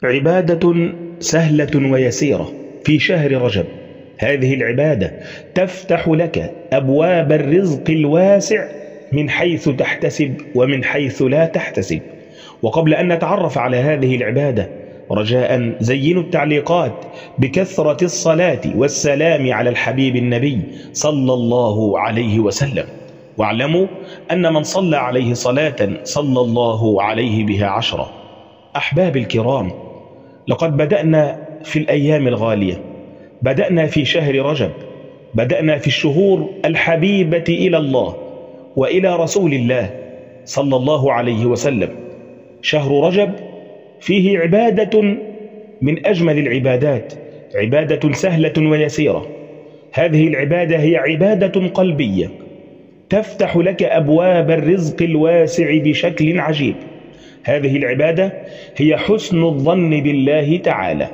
عبادة سهلة ويسيرة في شهر رجب. هذه العبادة تفتح لك أبواب الرزق الواسع من حيث تحتسب ومن حيث لا تحتسب. وقبل أن نتعرف على هذه العبادة رجاء زينوا التعليقات بكثرة الصلاة والسلام على الحبيب النبي صلى الله عليه وسلم، واعلموا أن من صلى عليه صلاة صلى الله عليه بها 10. أحباب الكرام، لقد بدأنا في الأيام الغالية، بدأنا في شهر رجب، بدأنا في الشهور الحبيبة إلى الله وإلى رسول الله صلى الله عليه وسلم. شهر رجب فيه عبادة من أجمل العبادات، عبادة سهلة ويسيرة. هذه العبادة هي عبادة قلبية تفتح لك أبواب الرزق الواسع بشكل عجيب. هذه العبادة هي حسن الظن بالله تعالى،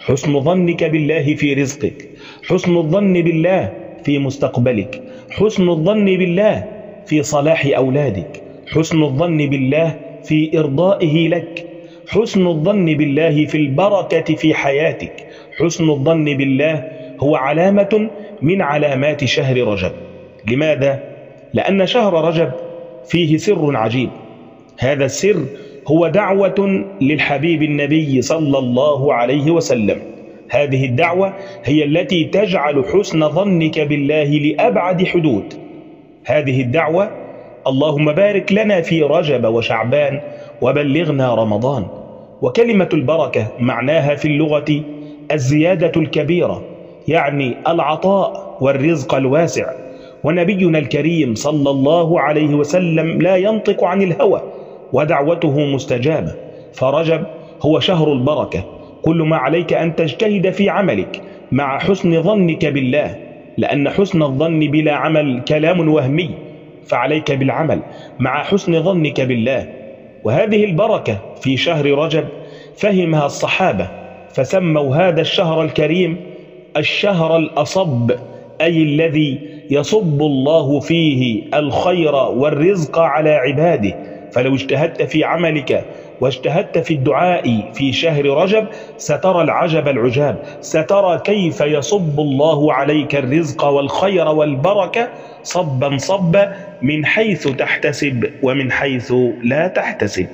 حسن ظنك بالله في رزقك، حسن الظن بالله في مستقبلك، حسن الظن بالله في صلاح أولادك، حسن الظن بالله في إرضائه لك، حسن الظن بالله في البركة في حياتك. حسن الظن بالله هو علامة من علامات شهر رجب. لماذا؟ لأن شهر رجب فيه سر عجيب. هذا السر هو دعوة للحبيب النبي صلى الله عليه وسلم. هذه الدعوة هي التي تجعل حسن ظنك بالله لأبعد حدود. هذه الدعوة: اللهم بارك لنا في رجب وشعبان وبلغنا رمضان. وكلمة البركة معناها في اللغة الزيادة الكبيرة، يعني العطاء والرزق الواسع. ونبينا الكريم صلى الله عليه وسلم لا ينطق عن الهوى ودعوته مستجابة، فرجب هو شهر البركة. كل ما عليك أن تجتهد في عملك مع حسن ظنك بالله، لأن حسن الظن بلا عمل كلام وهمي، فعليك بالعمل مع حسن ظنك بالله. وهذه البركة في شهر رجب فهمها الصحابة فسموا هذا الشهر الكريم الشهر الأصب، أي الذي يصب الله فيه الخير والرزق على عباده. فلو اجتهدت في عملك واجتهدت في الدعاء في شهر رجب سترى العجب العجاب، سترى كيف يصب الله عليك الرزق والخير والبركة صبا صبا من حيث تحتسب ومن حيث لا تحتسب.